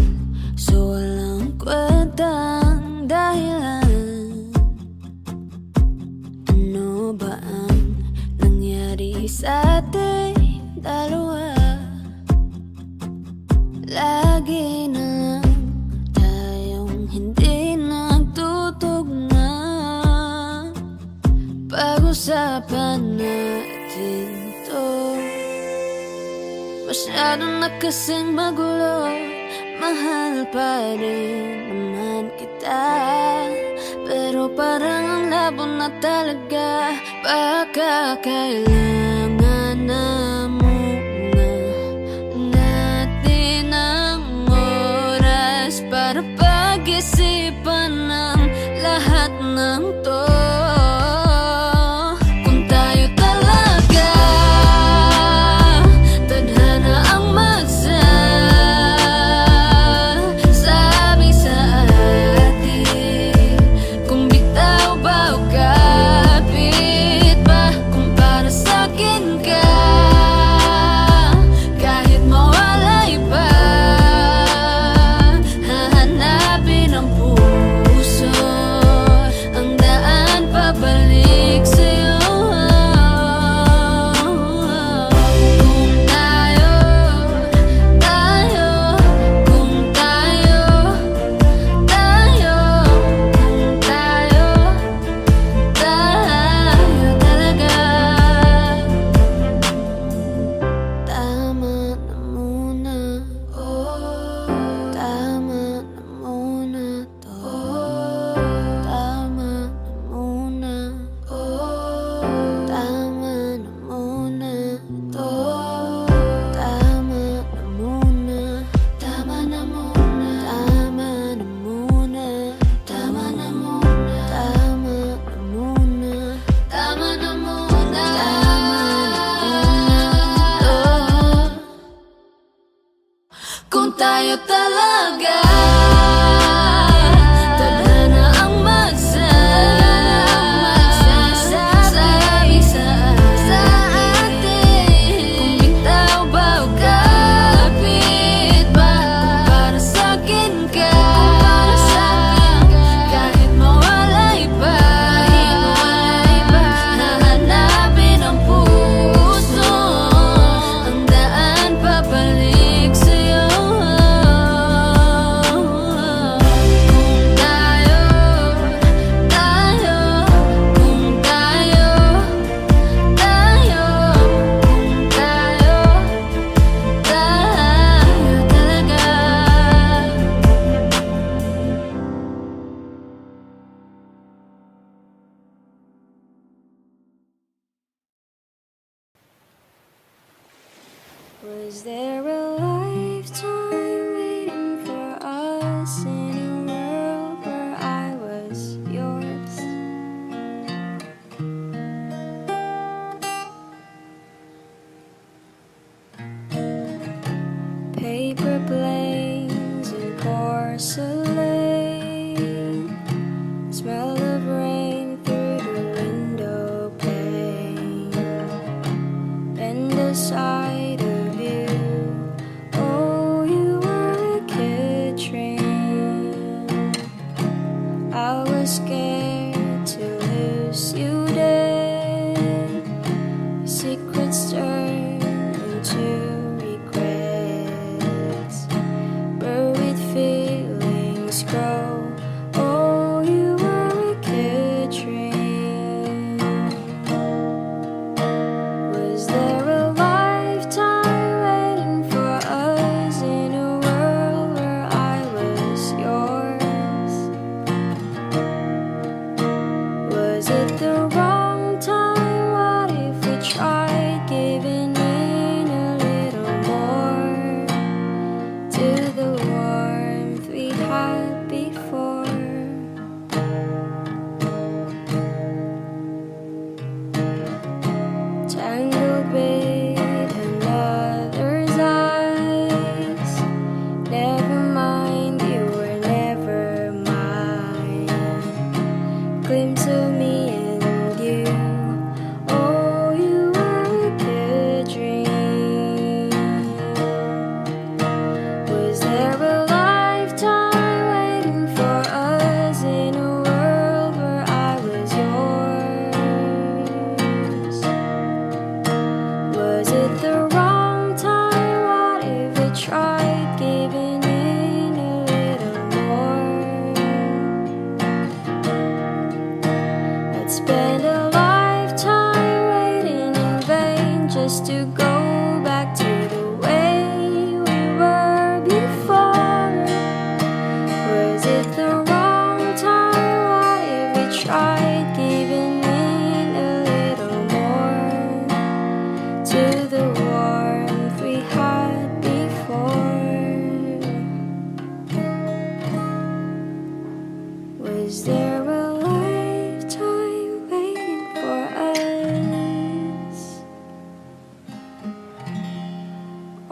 B: sa walang kwentang dahilan. Ano ba ang nangyari sa ating dalawa? Lagi na lang tayong hindi nagtutugma. Pag-usapan natin to. Masyado na kasing magulo. Mahal pa rin naman kita, pero parang ang labo na talaga. Baka kailangan na muna natin ang oras para pag-isipan ng lahat ng to. Kung tayo talaga tadhana ang magsasabi sa atin, kung bitaw ba o kapit ba, kung para sa'kin ka kahit mawalay pa, hahanapin ang puso ang daan pabalik sa'yo. Kung tayo, kung tayo, kung tayo talaga. Tama na muna, tama na muna to. Tama na muna, tama na muna to. Tama na muna, tama na muna, tama na muna, tama na muna, tama na muna, tama na muna, to. Kung tayo talaga tadhana ang magsasabi sa atin, kung bitaw ba o kapit ba, kung para sa'kin ka kahit mawalay pa, hahanapin ang puso ang daan pabalik sa'yo. Kung tayo, kung tayo, kung tayo talaga. Was there a lifetime waiting for us in a world where I was yours? Paper planes and porcelain, smell of rain through the window pane, and the sight of you. Oh, you were a kid train. I was scared to lose you dead. Secrets turn into regrets, buried feelings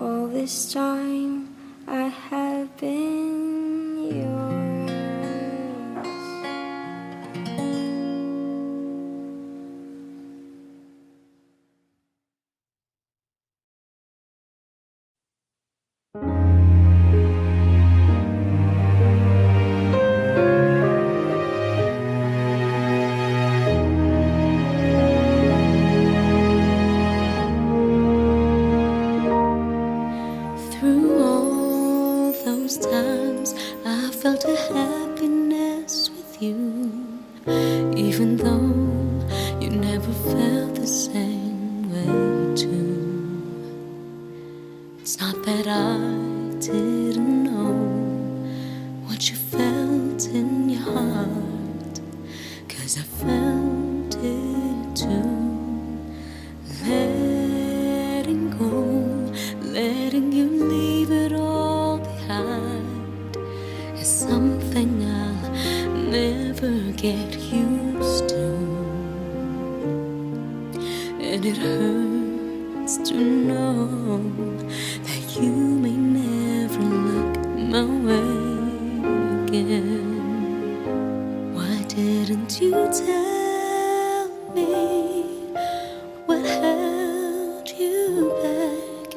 B: All this time I have been yours.
G: Through all those times, I felt a happiness with you, even though you never felt the same way too. It's not that I didn't know what you felt in your heart, 'cause I felt it too. Letting go, letting you leave it all behind is something I'll never get used to. And it hurts to know that you may never look my way again. Why didn't you tell me what held you back?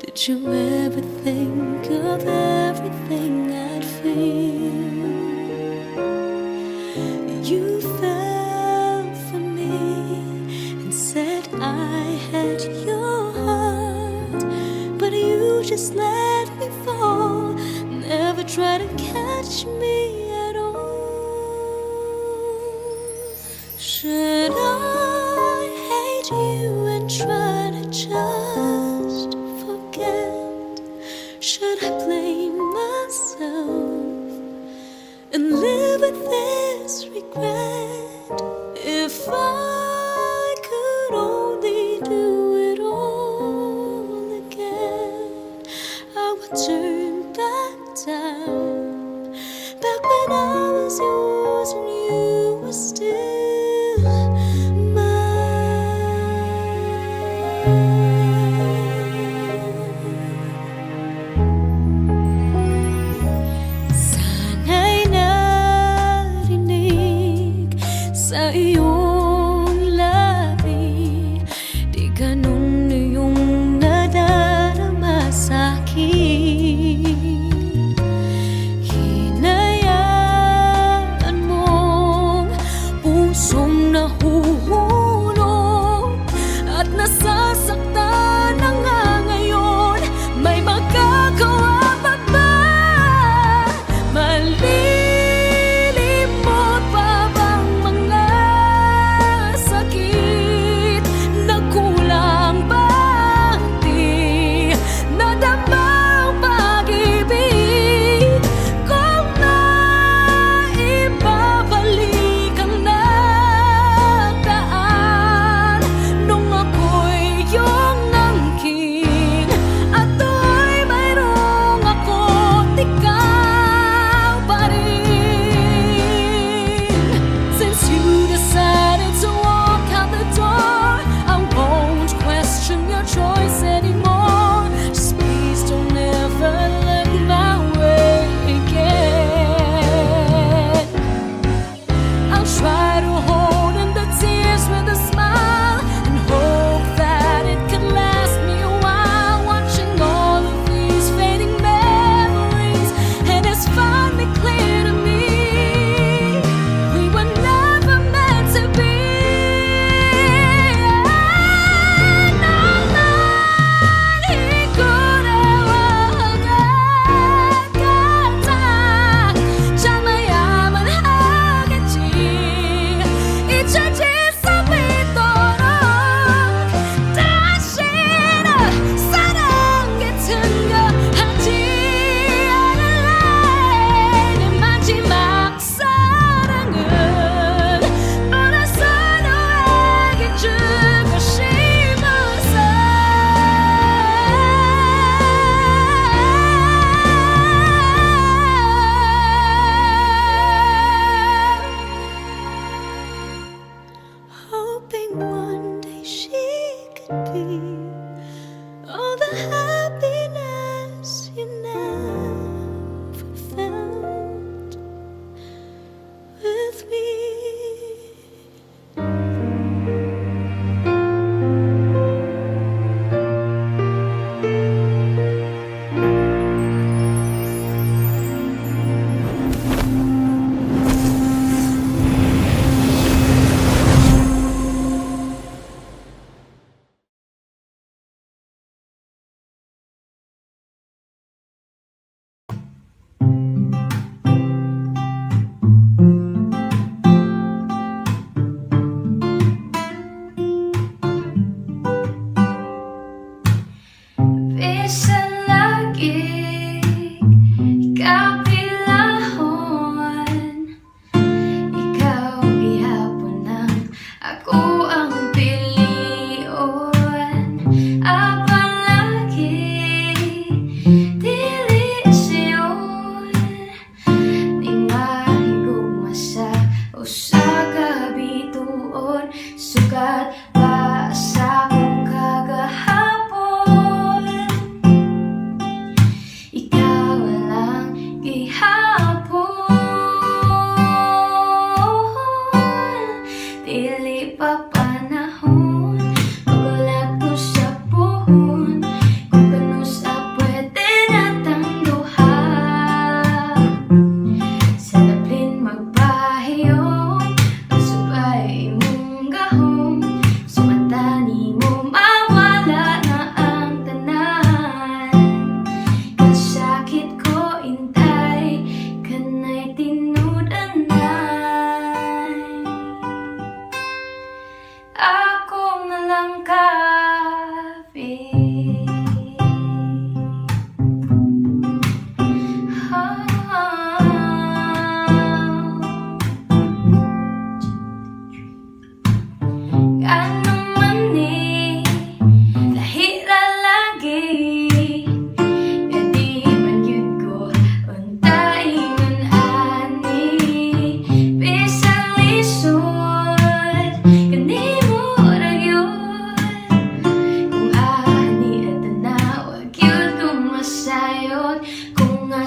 G: Did you ever think of everything I'd feel? You fell for me and said I had your heart, but you just let me fall, never try to catch me at all. Should I hate you and try to just forget? Should I blame myself and live with this regret? If I could only do it all again, I would turn back time, back when I was yours and you were still mine. Sana'y narinig sa iyong labi, di ganun iyong nadarama sa'kin.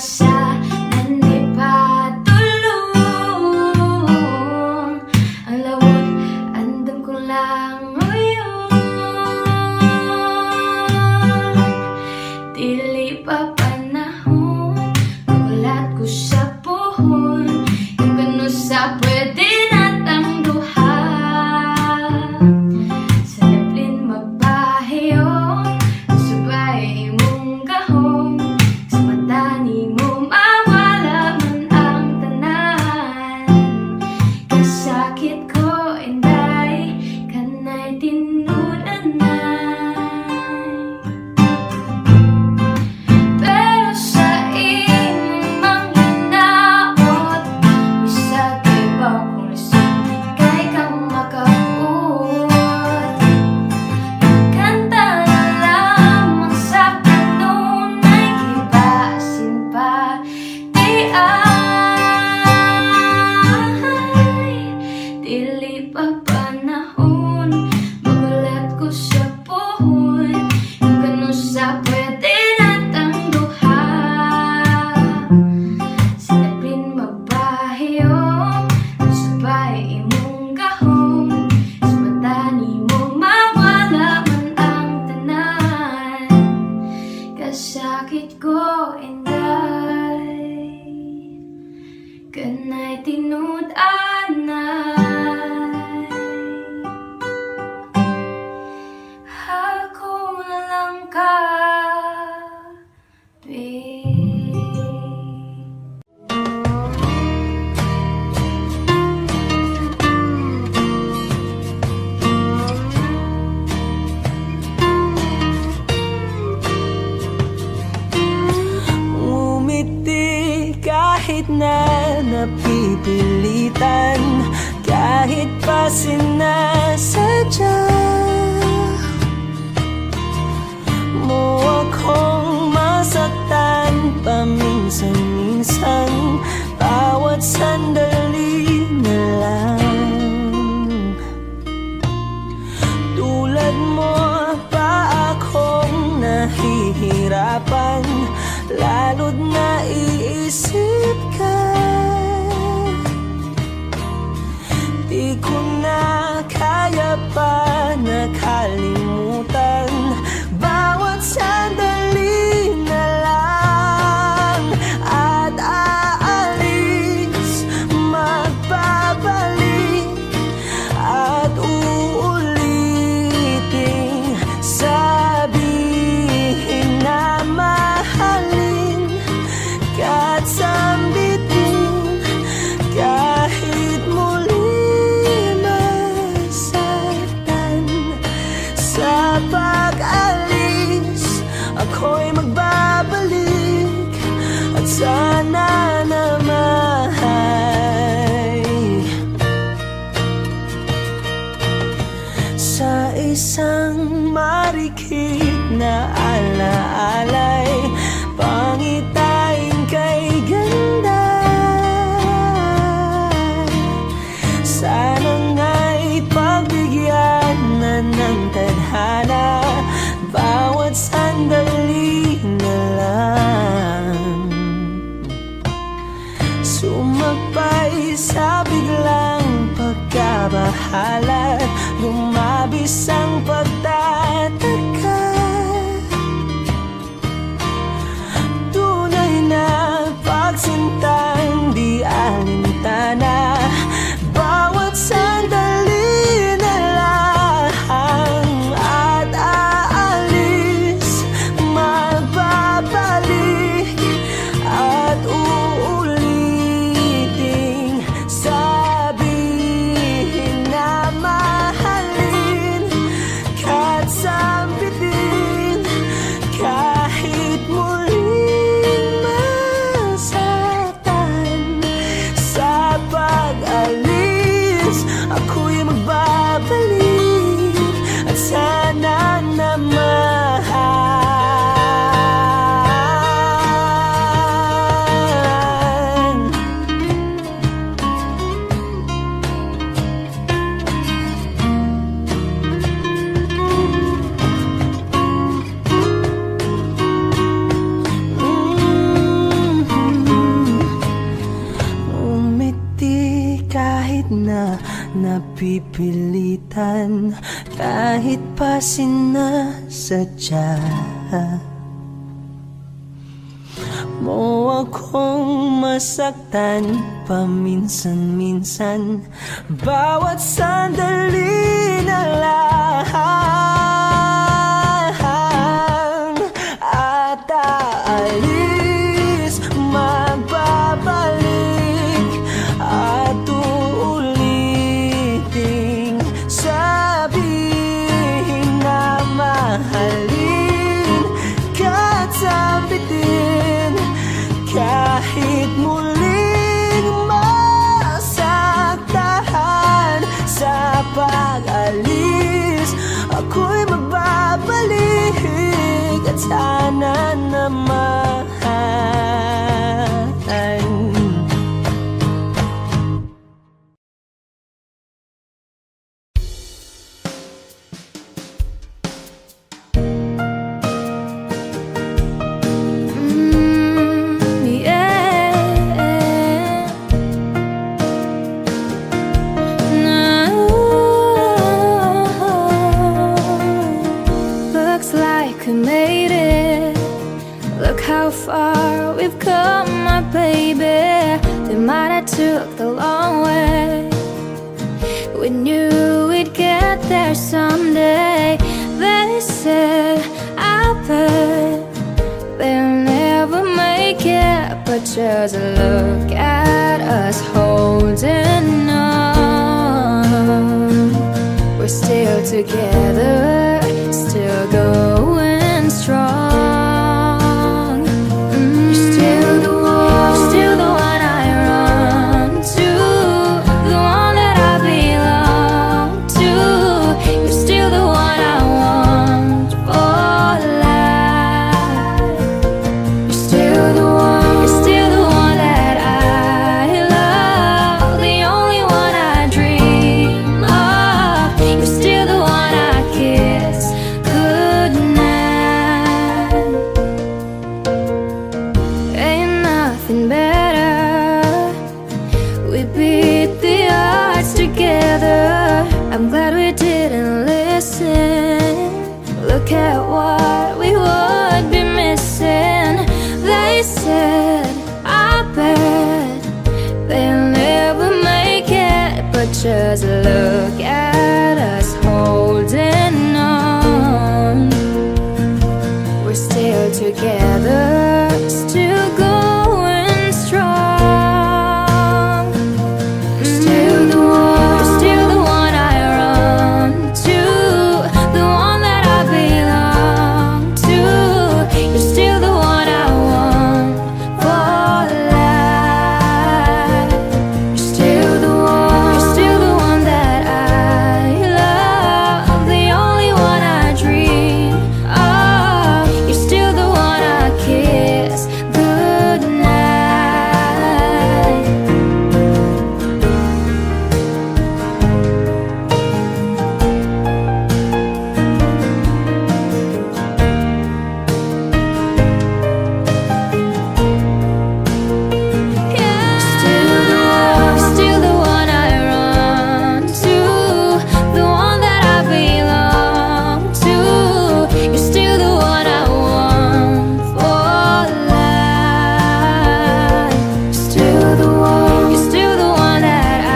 C: siya nanipatulong. Ang lawot, andam ko lang ngayon. Dili pa panahon, magulat ko sa puhon. Yung gano sa pwede natang duha. Sa laplin magpahiyon, sabay imong gahong. Sa mata ni mo mawala man ang tanan. Kasakit ko inday, kanay tinudanay. Pero sa imong manghinaot, isa tibaw kung lisod kay kang makabuot. Kanta na lamang sa kanunay, gibasin pa di ay. Dili pa panahon, magulat ko sa puhon. Yung gano sa pwede natang duha. Sa laplin magpahiyon, sabay imong gahong. Sa mata ni mo mawala man ang tanan. Kasakit ko inday, kanay tinud-anay. Ako na lang ka, babe.
A: Umiti kahit na napipilitan, kahit pa sinasadya mo akong masaktan paminsan-minsan. Bawat sandali na lang, tulad mo pa akong nahihirapan, lalo't naiisip ka. Di ko na kaya pa nakalimutan, bawat sandali na lang. At aalis, magbabalik, at uulitin, sabihin na mahalin ka't sambitin, kahit muli masaktan. Sa pag-alis, ako'y magbabalik, at sana naman sa isang marikit na alaalay, pangitain kay ganda. Sana nga'y pagbigyan na ng tadhana, bawat sandali na lang. Sumakbay sa biglang pagkabahala, lumabis ang pagtataka. napipilitan kahit pa sinasadya mo akong masaktan paminsan-minsan. Bawat sandali na lang at aalis, magbabalik at uuliting sabihin na mahalin ka't sabitin kahit muling masaktahan. Sa pag-alis ako'y magbabalik at sana naman
C: Looks like we made it. Look how far we've come, my baby. We might have took the long way. We knew we'd get there someday. They said, I bet they'll never make it. But just look at us holding on. We're still together, still going strong. You're still the one I run to, the one that I belong to. You're still the one I want for life. You're still the one that I love, the only one I dream of. You're still the one I kiss goodnight. Ain't nothing better. We beat the odds together. I'm glad we didn't listen. Look at what we would be missing. They said, I bet they'll never make it. But just look at us holding on. We're still together, still going strong. You're still the one I run to, the one that I belong to. You're still the one I want for life. You're still the one that I love, the only one I dream of. You're still the one I kiss goodnight. Still the one I run to, the one that I belong to. You're still the one I want for life. You're still the one that I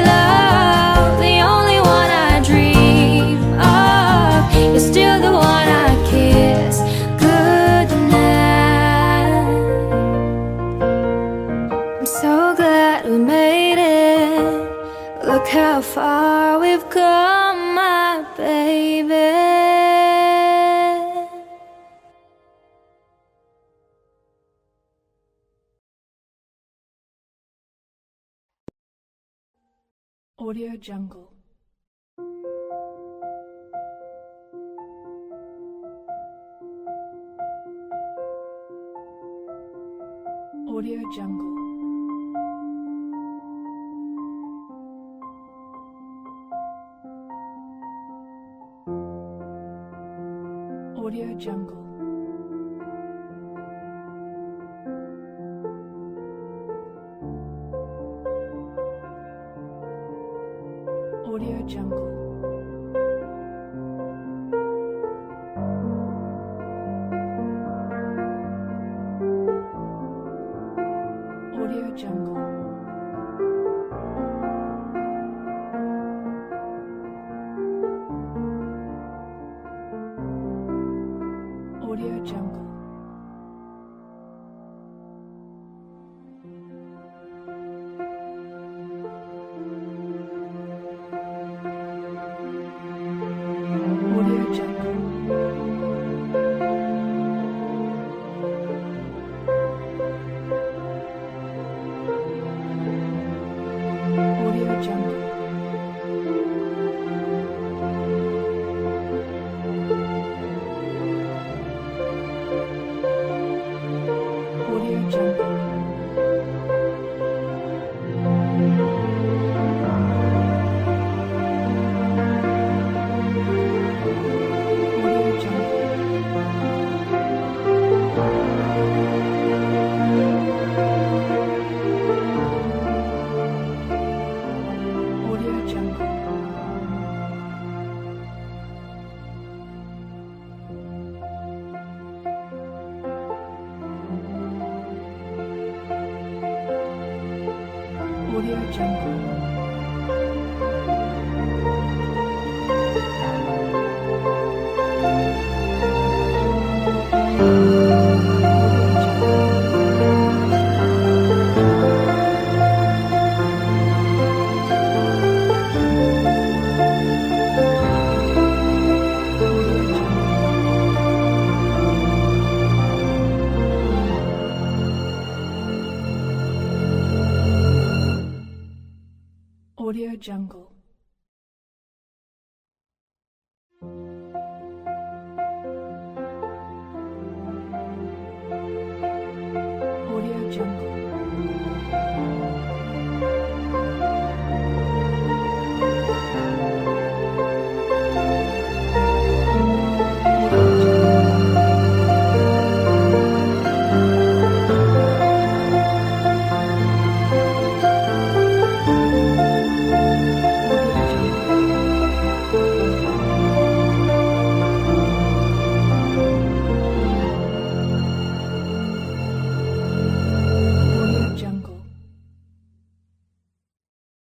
C: love, the only one I dream of. You're still the one I kiss goodnight. I'm so glad we made it. Look how far we've come, my baby.
H: Audio Jungle. Audio Jungle. Audio Jungle. Jungle. Audio Jungle. Audio Jungle. Audio Jungle. Audio Jungle. Audio Jungle. Audio Jungle. Audio Jungle. Audio Jungle. Audio Jungle. Audio Jungle.